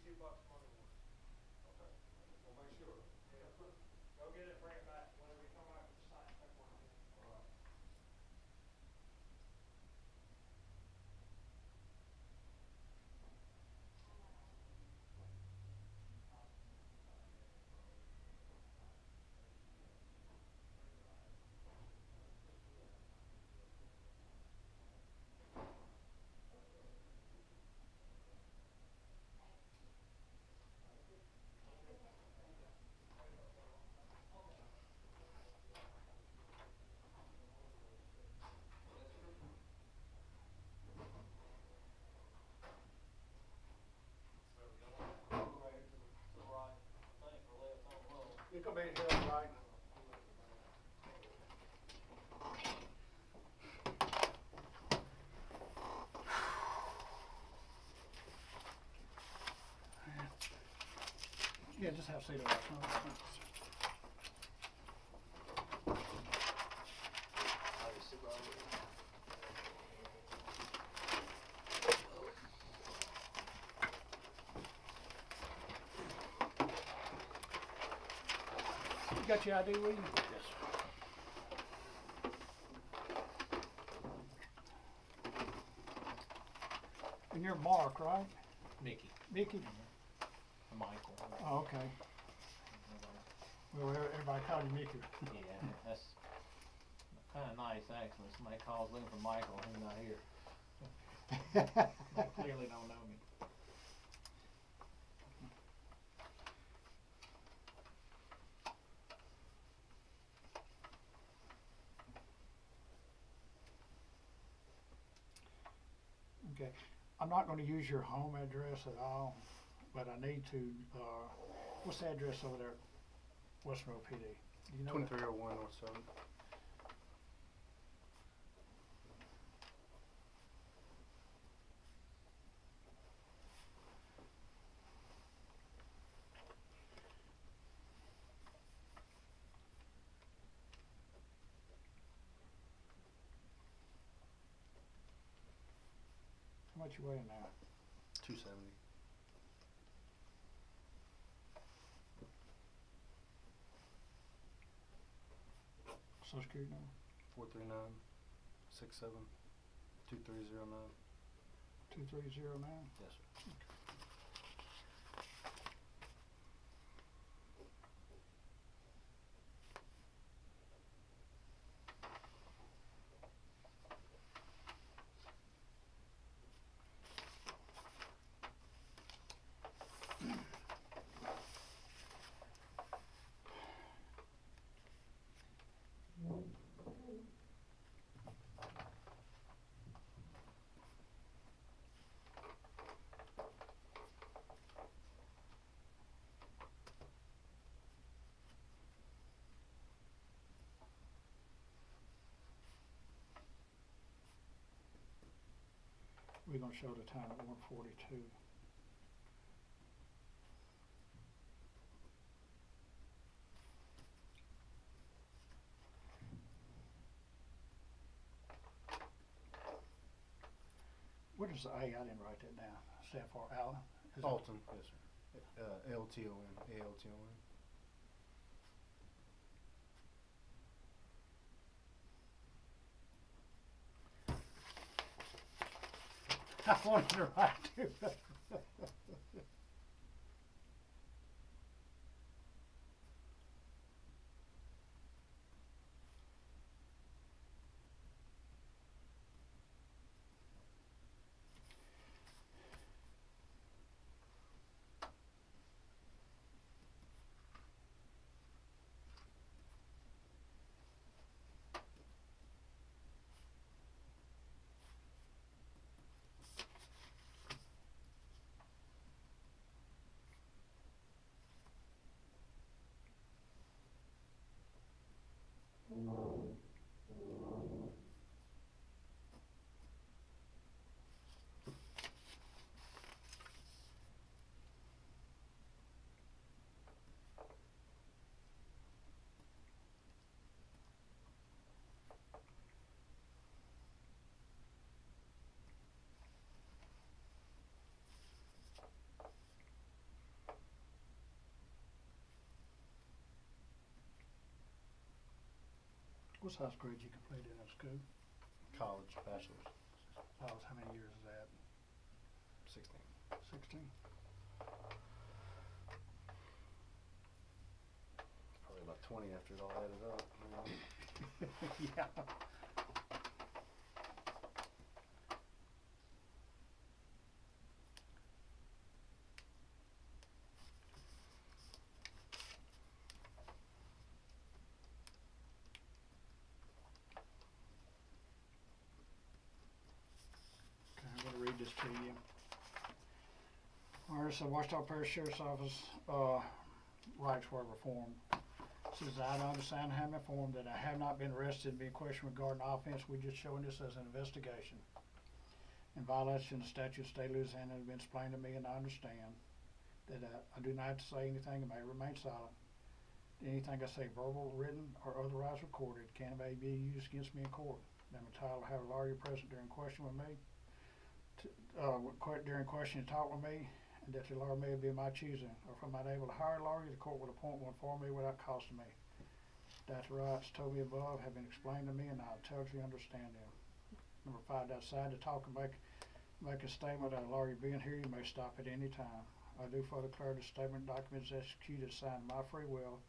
$62 Monday morning. Okay, I just wanna make sure. Yeah. Go get it and bring it back whenever you come back with the science paperwork in. All right. You come in here, right? Yeah, just have a seat over there. You got your ID with you? Yes, sir. And you're Mark, right? Mickey. Mickey? Michael. Oh, okay. Well, everybody called you Mickey. Yeah, that's kind of nice actually. Somebody calls looking for Michael and he's not here. They clearly don't know me. Okay. I'm not going to use your home address at all, but I need to, what's the address over there, Western OPD? Do you know that? 2301 North 7th. How much you weigh now? 270. Social Security number? 439 67 2309. 2309? Yes, sir. We're going to show the time at 1:42. What is the A? I didn't write that down. Stand for Allen? Is that- Alton, yes, sir. LTON, ALTON. I wanted to write too. What size grade you completed in school? College, bachelor's, How many years is that? 16. 16? Probably about 20 after it all added up. Yeah. Okay, I'm gonna read this to you. Alright, so Washita Parish Sheriff's Office, rights were reformed. Says, I understand and have been informed that I have not been arrested and being questioned regarding the offense. We're just showing this as an investigation. In violation of the statute of state of Louisiana, it has been explained to me, and I understand that I do not have to say anything and may remain silent. Anything I say, verbal, written, or otherwise recorded, can and may be used against me in court. I'm entitled to have a lawyer present during question with me, during question to talk with me, and that the lawyer may be my choosing, or if I'm not able to hire a lawyer, the court will appoint one for me without costing me. That the rights told me above have been explained to me, and I totally understand them. Number 5, outside to talk and make a statement without a lawyer being here, you may stop at any time. I do further declare the statement document is executed signed by my free will.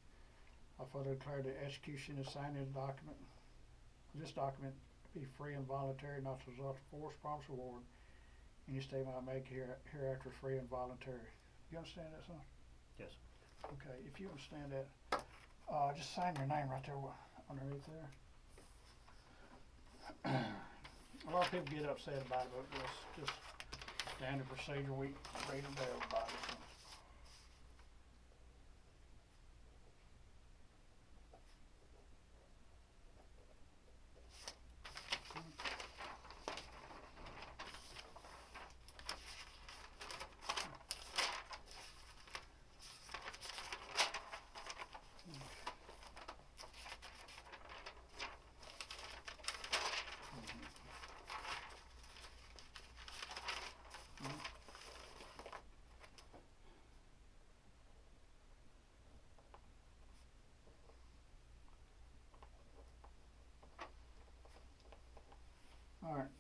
I further declare the execution and signing of the document, this document to be free and voluntary, not to result in force, promise, or reward. Any statement I make hereafter is free and voluntary. You understand that, son? Yes. Okay, if you understand that, just sign your name right there underneath there. A lot of people get upset about it, but it's just standard procedure. We read them to everybody. All right,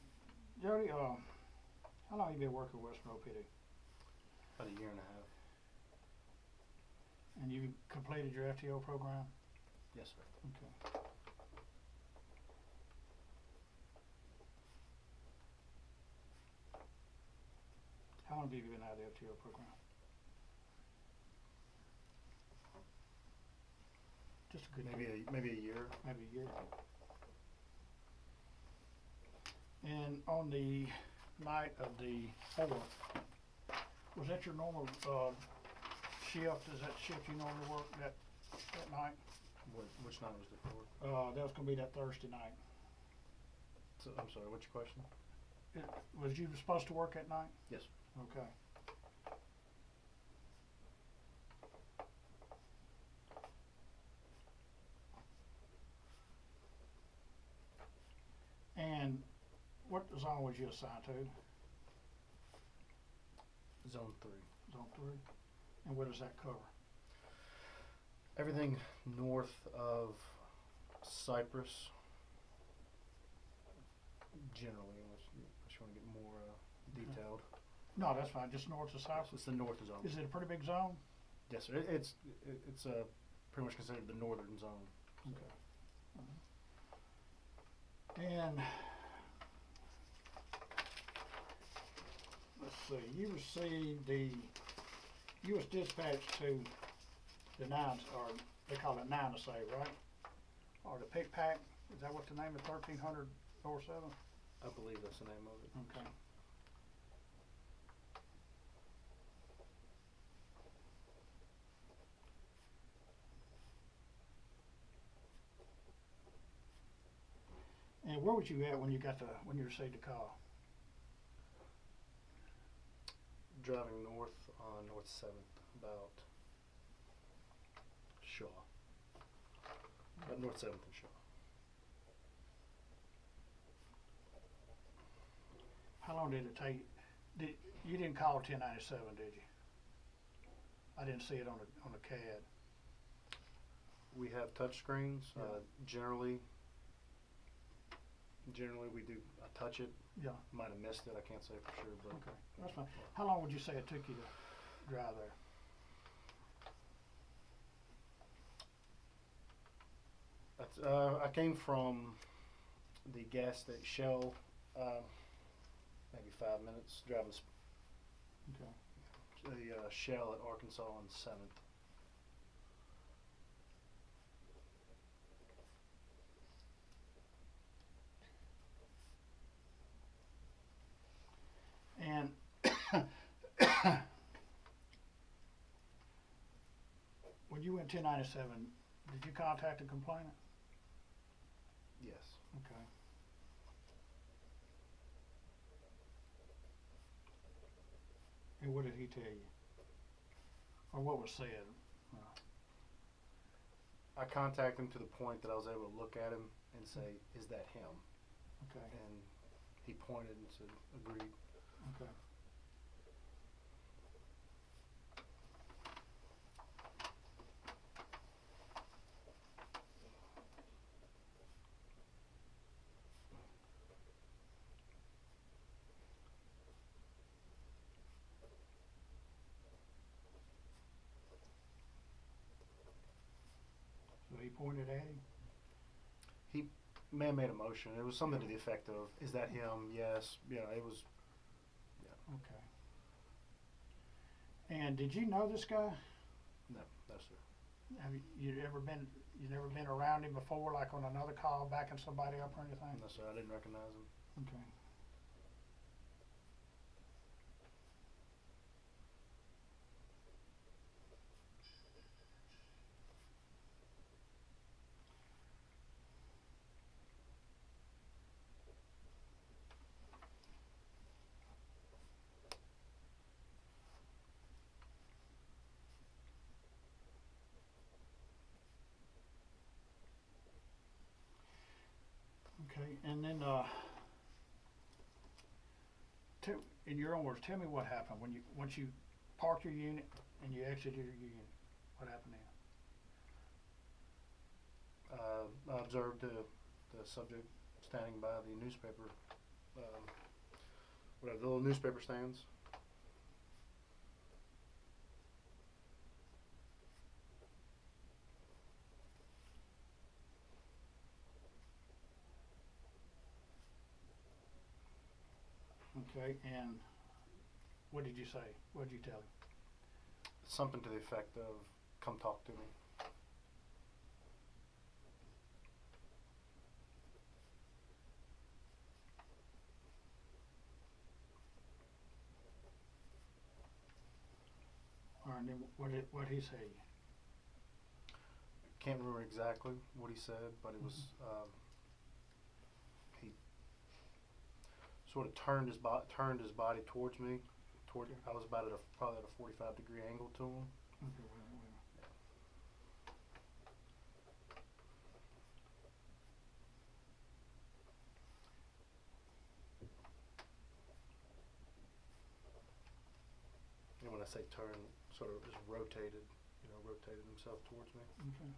Jody. How long have you been working with Western OPD? About a year and a half. And you completed your FTO program? Yes, sir. Okay. How long have you been out of the FTO program? Just a good Maybe a year. maybe a year. And on the night of the 4th, was that your normal shift? Is that shift you normally work that night? Which night was the 4th? That was gonna be that Thursday night. So, I'm sorry, what's your question? Was you supposed to work at night? Yes. Okay. And what zone was you assigned to? Zone 3. Zone 3? And what does that cover? Everything north of Cypress, generally, unless you want to get more detailed. No, that's fine, just north of Cypress. It's the north zone. Is it a pretty big zone? Yes, sir. It's pretty much considered the northern zone. Okay. And let's see, you was dispatched to the 9, or they call it 9 to say, right? Or the pick pack, is that what the name of 1300 North 7th? I believe that's the name of it. Okay. And where was you at when you received the call? Driving north on North 7th, about Shaw. About North 7th and Shaw. How long did it take? You didn't call 1097, did you? I didn't see it on the CAD. We have touch screens. Yeah. Generally, Generally, we do, I touch it. Yeah. Might have missed it, I can't say for sure, but. Okay, that's fine. How long would you say it took you to drive there? I came from the gas station, Shell, maybe 5 minutes, driving Okay. the Shell at Arkansas on 7th. And when you went 1097, did you contact the complainant? Yes. Okay. And what did he tell you? Or what was said? I contacted him to the point that I was able to look at him and say, is that him? Okay. And he pointed and said, agreed. Okay. So he pointed at him? He may have made a motion. It was something to the effect of, is that him? Yes. You know, it was, yeah. Okay. And did you know this guy? No, no, sir. Have you never been around him before, like on another call, backing somebody up or anything? No, sir, I didn't recognize him. Okay. Okay, and then, in your own words, tell me what happened when once you parked your unit and you exited your unit. What happened then? I observed the subject standing by the newspaper, whatever, the little newspaper stands. Okay, and what did you say? What did you tell him? Something to the effect of, come talk to me. All right, and then what did he say? Can't remember exactly what he said, but it was, he sort of turned his body towards me. I was about probably at a 45-degree angle to him. Okay, wait a minute. And when I say turn, sort of just rotated himself towards me. Okay.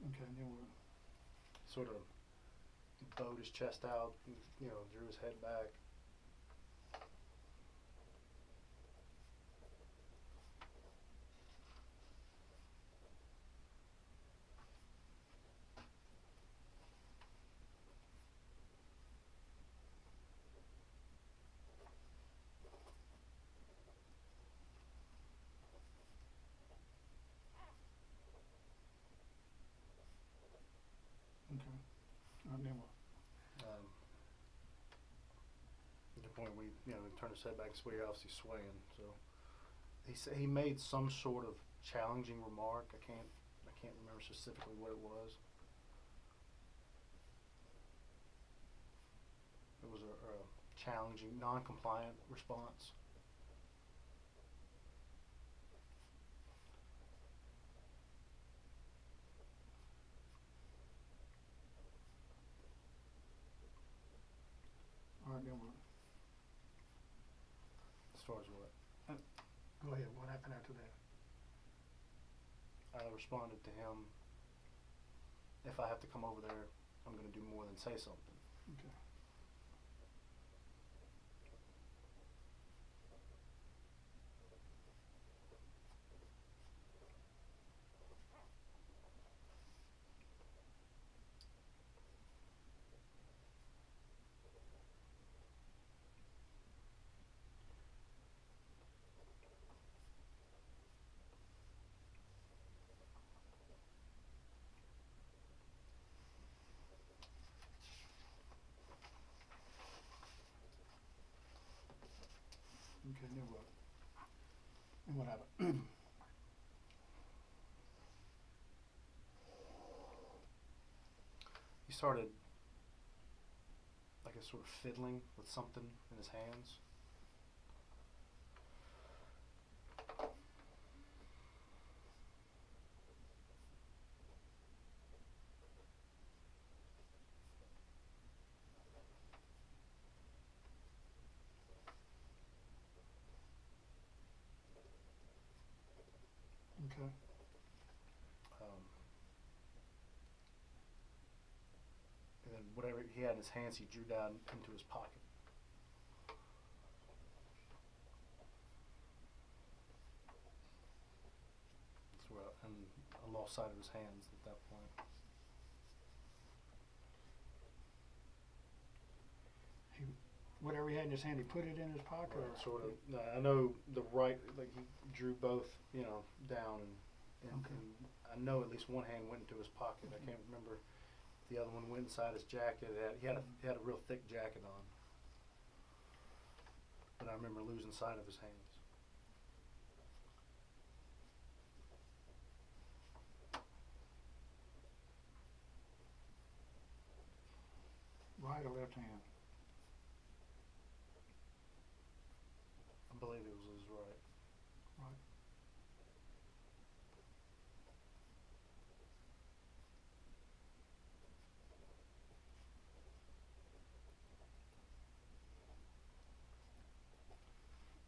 Okay, and then what? Sort of bowed his chest out, drew his head back. Okay. And then what? At the point we, he turned his head back, so we're obviously swaying. So he made some sort of challenging remark. I can't remember specifically what it was. It was a challenging, non-compliant response. All right, then what? far as what? Go ahead, what happened after that? I responded to him, if I have to come over there, I'm going to do more than say something. Okay. Okay, then what? And what happened? He started, I guess, sort of fiddling with something in his hands. Okay. And then whatever he had in his hands, he drew down into his pocket. That's where and I lost sight of his hands at that point. Whatever he had in his hand, he put it in his pocket? Right, Or sort of. I know the right, like he drew both, down, and Okay. I know at least one hand went into his pocket. I can't remember. The other one went inside his jacket. He had a real thick jacket on, but I remember losing sight of his hands. Right or left hand? I believe it was his right. Right.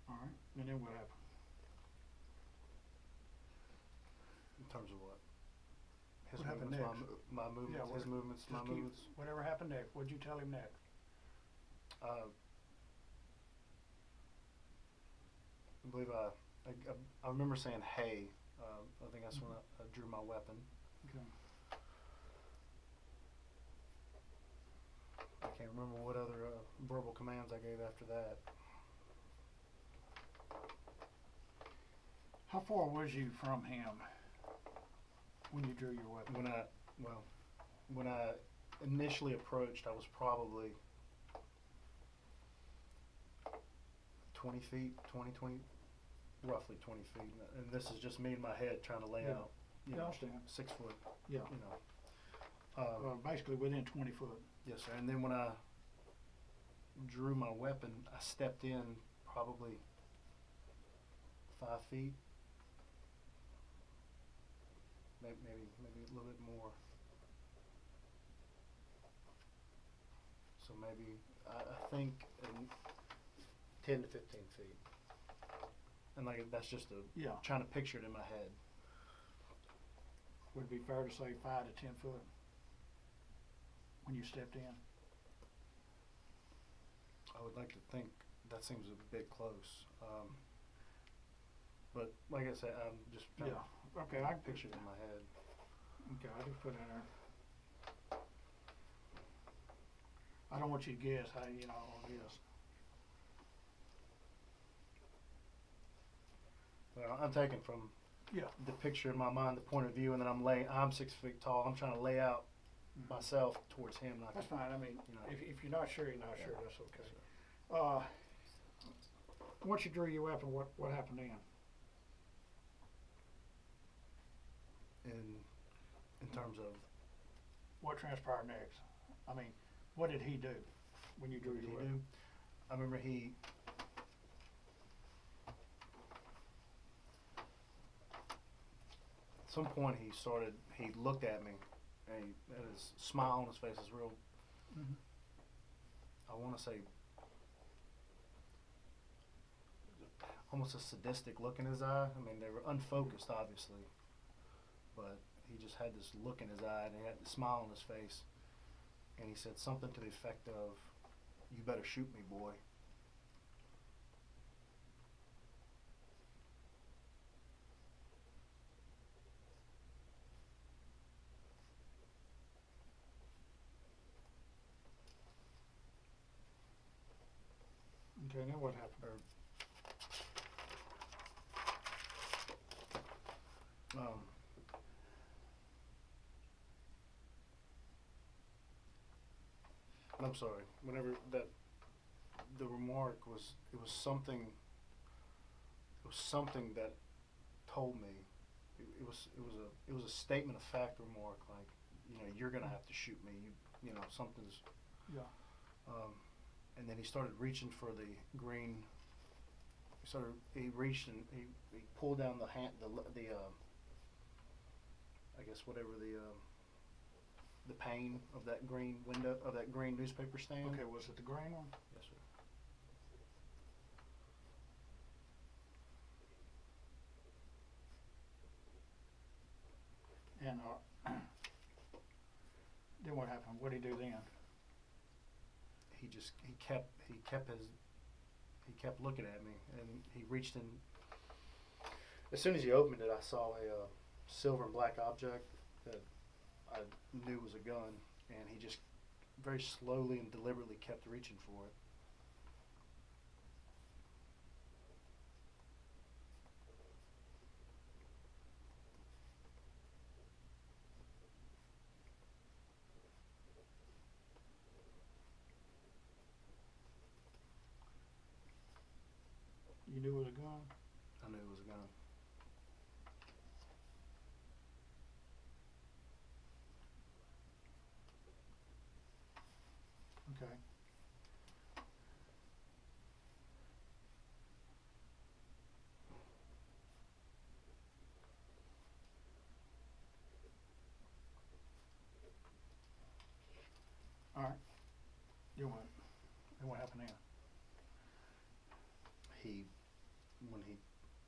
All right, and then what happened? In terms of what? His What happened movements, next? my movements, Yeah, his movements, my Just keep- movements. Whatever happened next, what'd you tell him next? I believe I remember saying hey. I think that's when I drew my weapon. Okay. I can't remember what other verbal commands I gave after that. How far was you from him when you drew your weapon? When I initially approached, I was probably 20 feet, roughly 20 feet. And this is just me in my head trying to lay Yeah. out, I understand. 6 foot, Yeah. Basically within 20 foot. Yes, sir. And then when I drew my weapon, I stepped in probably 5 feet, maybe a little bit more. So maybe I think 10 to 15 feet. And like that's just Yeah. trying to picture it in my head. Would it be fair to say 5 to 10 foot when you stepped in? I would like to think that seems a bit close. But like I said, I'm just trying Yeah. to Okay, I picture it in my head. Okay, I just put it in there. I don't want you to guess how on this. Well, I'm taking from Yeah. the picture in my mind, the point of view, and then I'm 6 feet tall. I'm trying to lay out myself towards him. Not That's fine. I mean, you know. if you're not sure, you're not sure. That's okay. Once you drew your weapon, what happened then? In terms of What transpired next? I mean, what did he do when you drew what did your he weapon? do, I remember at some point he looked at me, and he had his smile on his face is real, I want to say almost a sadistic look in his eye. I mean, they were unfocused, obviously, but he just had this look in his eye, and he had a smile on his face, and he said something to the effect of, "You better shoot me, boy." Okay, now what happened? I'm sorry. Whenever that, the remark was, it was something that told me, it was a statement of fact remark, like, you know, you're gonna have to shoot me. You know, something's. Yeah. And then he started reaching for the green. He reached and he pulled down the hand, I guess whatever the pane of that green window, of that green newspaper stand. Okay, was it the green one? Yes, sir. And then what happened? What did he do then? He kept looking at me, and he reached in. As soon as he opened it, I saw a silver and black object that I knew was a gun, and he just very slowly and deliberately kept reaching for it. You knew it was a gun? I knew it was a gun. Okay. All right. Then what happened then? When he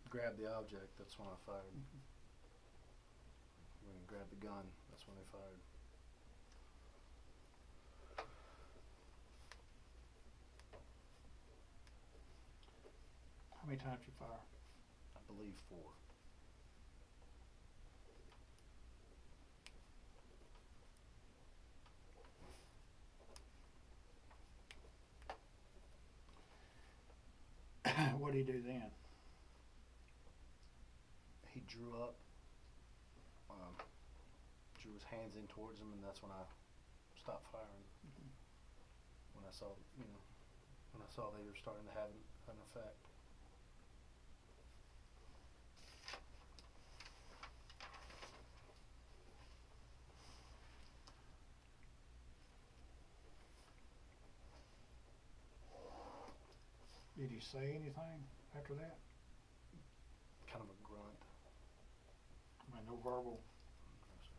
grabbed the object, that's when I fired. Mm-hmm. When he grabbed the gun, that's when they fired. How many times you fire? I believe 4. What did he do then? He drew up, drew his hands in towards him, and that's when I stopped firing. Mm-hmm. When I saw, when I saw they were starting to have an effect. Did he say anything after that? Kind of a grunt. I mean, no verbal. No, sir.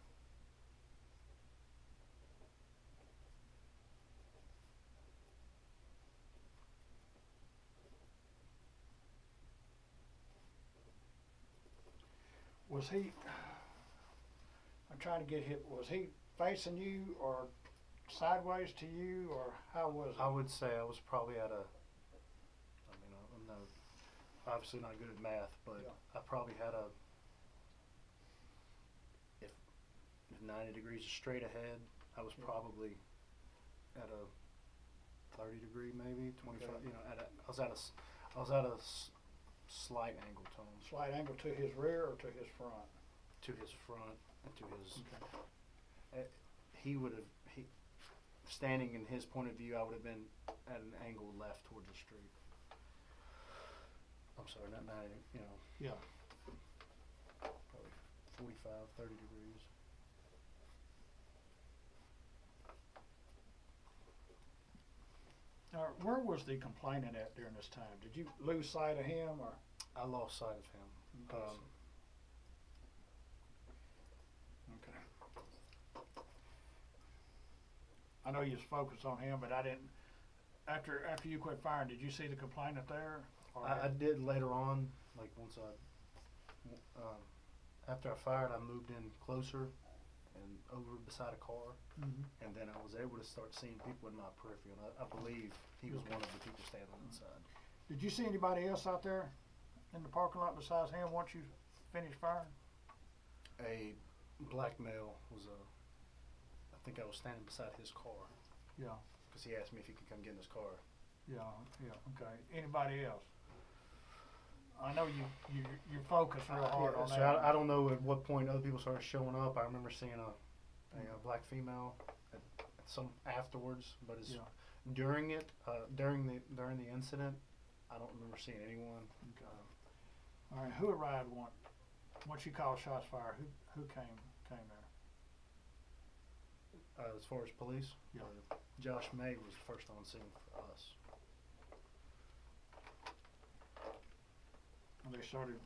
Was he? I'm trying to get hit. Was he facing you or sideways to you, or how was it? I would say I was probably at a. I mean, I'm not, obviously not good at math, but Yeah. I probably had a. If 90 degrees is straight ahead, I was Yeah. probably at a 30 degree, maybe 25. Okay. You know, I was at a slight angle to him, Slight angle to his rear or to his front? to his front and to his. Okay. He would have standing in his point of view, I would have been at an angle left towards the street. I'm sorry, not 90, Yeah. probably 45, 30 degrees. Now, where was the complainant at during this time? Did you lose sight of him, or? I lost sight of him. Okay. I know you was focused on him, but I didn't. After you quit firing, did you see the complainant there? I did later on, like once after I fired, I moved in closer and over beside a car, Mhm. and then I was able to start seeing people in my peripheral. I believe he was one of the people standing inside. Did you see anybody else out there in the parking lot besides him once you finished firing? A black male was I think I was standing beside his car Yeah, because he asked me if he could come get in his car. yeah, okay. Anybody else? I know you focus real hard on So that. I don't know at what point other people started showing up. I remember seeing a black female at some afterwards, but Yeah. during the incident, I don't remember seeing anyone. All right, who arrived once you called shots fired? Who came there? As far as police, Yeah. Josh May was the first on scene for us. And they started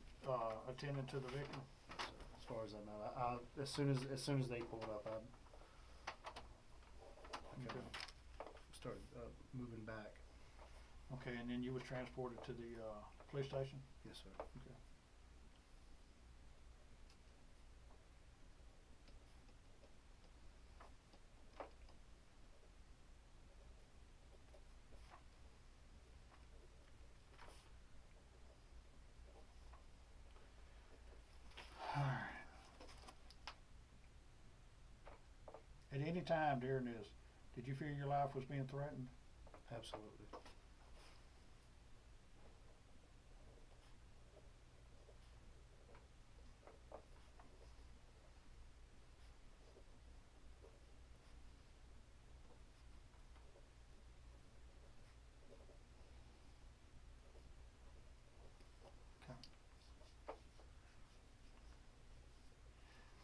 attending to the victim. So, as far as I know, as soon as they pulled up, I Okay. started moving back. Okay, and then you were transported to the police station? Yes, sir. Okay. All right. At any time during this, did you feel your life was being threatened? Absolutely.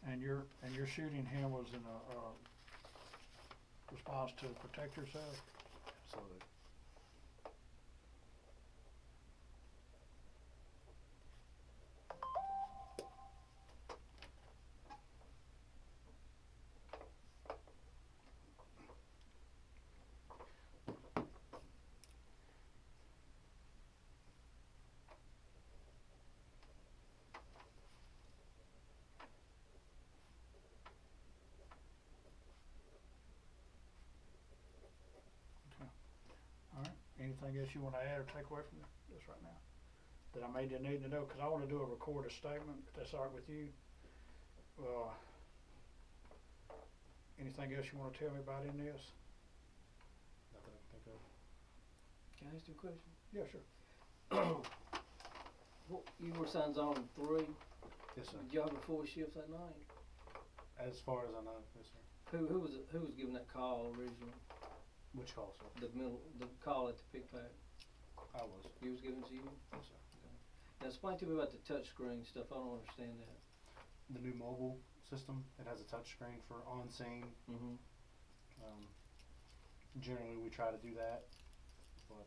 And your shooting him was in a response to protect yourself? Absolutely. Anything else you want to add or take away from this right now that I may need to know? Because I want to do a recorded statement, if that's all right with you. Anything else you want to tell me about in this? Nothing I can think of. Can I ask you a question? Yeah, sure. Well, you were assigned zone 3. Yes, sir. Did y'all have a full shift that night? As far as I know, yes, sir. Who was giving that call originally? Which call, sir? The call at the pickpack. I was. He was giving to you? Yes, sir. Now explain to me about the touch screen stuff. I don't understand that. The new mobile system, it has a touch screen for on scene. Mm-hmm. Generally, we try to do that, but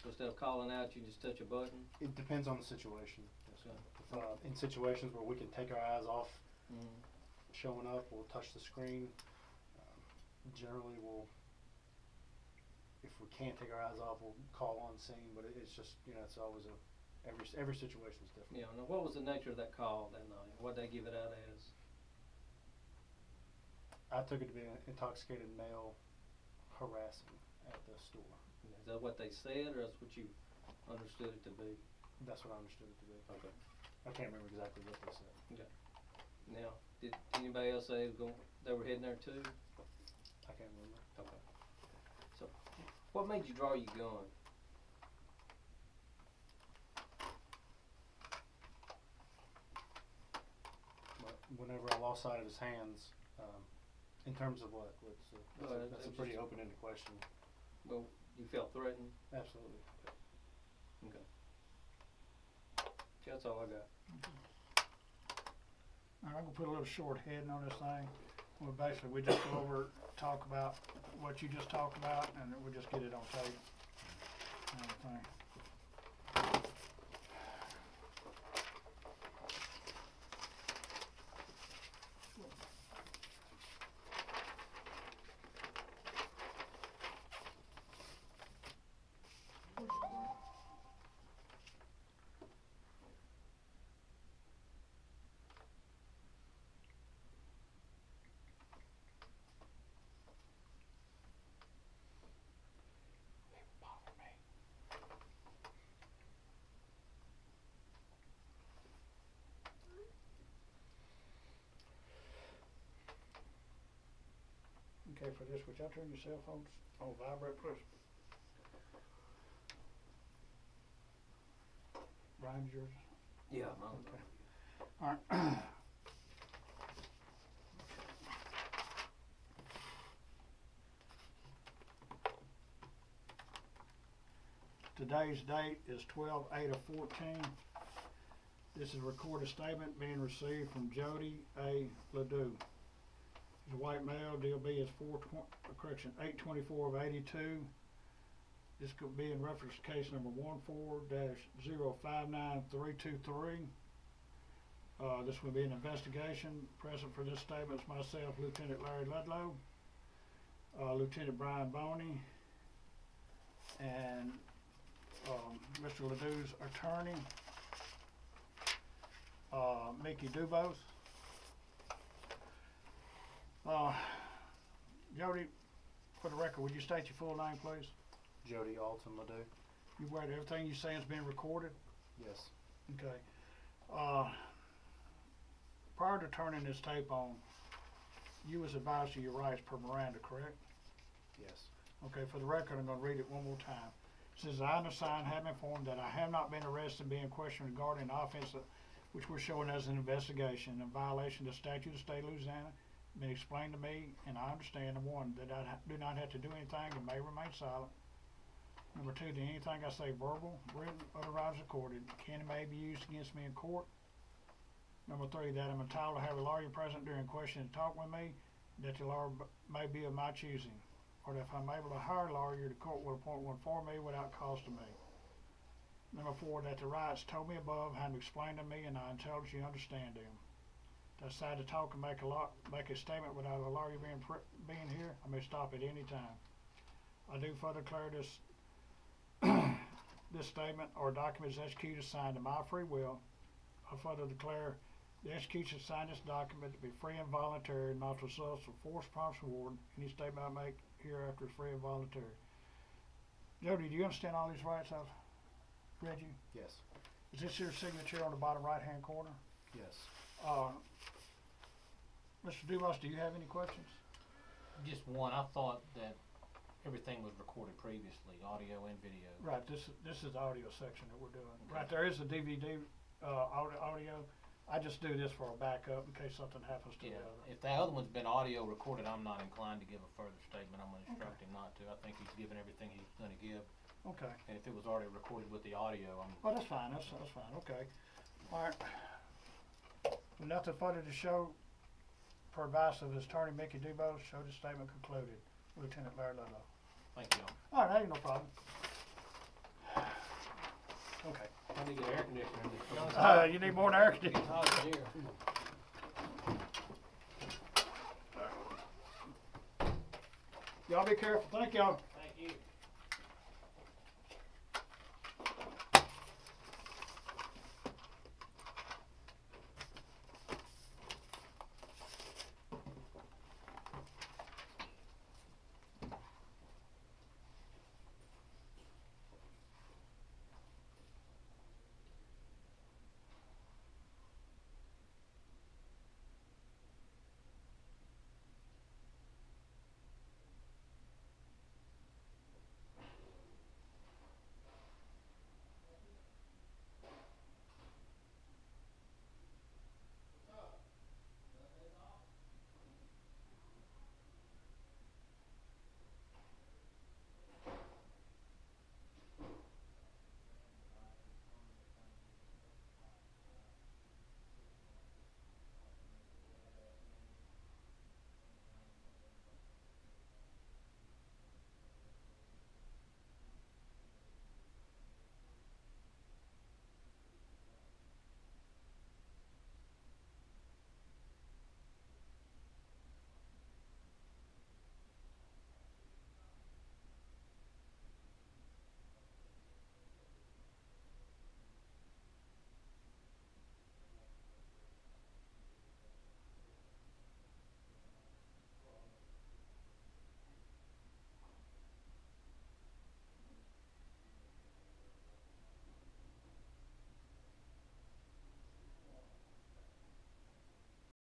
So instead of calling out, you just touch a button? it depends on the situation. Yes, sir. Okay. In situations where we can take our eyes off Mm-hmm. showing up, we'll touch the screen. Generally, if we can't take our eyes off, we'll call on scene, but it's just, it's always every situation is different. Yeah. Now, what was the nature of that call that night? What did they give it out as? I took it to be an intoxicated male harassing at the store. Is that what they said, or that's what you understood it to be? That's what I understood it to be. Okay. I can't remember exactly what they said. Okay. Now, did anybody else say they were heading there too? I can't remember. Okay. So, what made you draw your gun? But whenever I lost sight of his hands, in terms of what? That's a pretty just- open-ended question. Well, you felt threatened? Absolutely. Okay. That's all I got. All right, I'm gonna put a little short heading on this thing. Well, basically, we just go over, talk about what you just talked about, and then we'll just get it on tape and everything. Okay, for this, would y'all turn your cell phones on vibrate, please? Brian's yours? Yeah. Okay. Alright. Today's date is 12/8/14. This is a recorded statement being received from Jody A. Ledoux. He's a white male. DLB is 824/82. This could be in reference to case number 14-059323. This will be an investigation. Present for this statement is myself, Lieutenant Larry Ledoux, Lieutenant Brian Boney, and Mr. Ledoux's attorney, Mickey Dubose. Jody, for the record, would you state your full name, please? Jody Alton Ledoux. You aware that everything you say is being recorded? Yes. Okay. Prior to turning this tape on, you was advised of your rights per Miranda, correct? Yes. Okay, for the record, I'm going to read it one more time. It says, I undersigned have been informed that I have not been arrested and being questioned regarding an offense which we're showing as an investigation in violation of the statute of the state of Louisiana. Been explained to me, and I understand, number one, that I do not have to do anything and may remain silent. Number two, that anything I say verbal, written, otherwise recorded, can and may be used against me in court. Number three, that I'm entitled to have a lawyer present during question and talk with me, that the lawyer may be of my choosing, or that if I'm able to hire a lawyer, the court will appoint one for me without cost to me. Number four, that the rights told me above have been explained to me and I intelligently understand them. To decide to talk and make a statement without a lawyer being here, I may stop at any time. I do further declare this this statement or document is executed signed to my free will. I further declare the execution signed this document to be free and voluntary, not to result of force, promise, reward. Any statement I make hereafter is free and voluntary. Jody, do you understand all these rights I've read you? Yes. Is this your signature on the bottom right-hand corner? Yes. Mr. Dubose, do you have any questions? Just one, I thought that everything was recorded previously, audio and video. Right, this is the audio section that we're doing. Okay. Right, there is a DVD audio. I just do this for a backup in case something happens to the other. If the other one's been audio recorded, I'm not inclined to give a further statement. I'm gonna instruct him not to. I think he's given everything he's gonna give. Okay. And if it was already recorded with the audio, Oh, that's fine, that's fine, okay. All right. With nothing further to show, per advice of his attorney, Mickey Dubose, show the statement concluded. Lieutenant Larry Ledoux. thank you. All right, ain't no problem. Okay. I need to get air conditioner in this. You need more than air conditioning. It's hot in here. Y'all be careful. Thank y'all.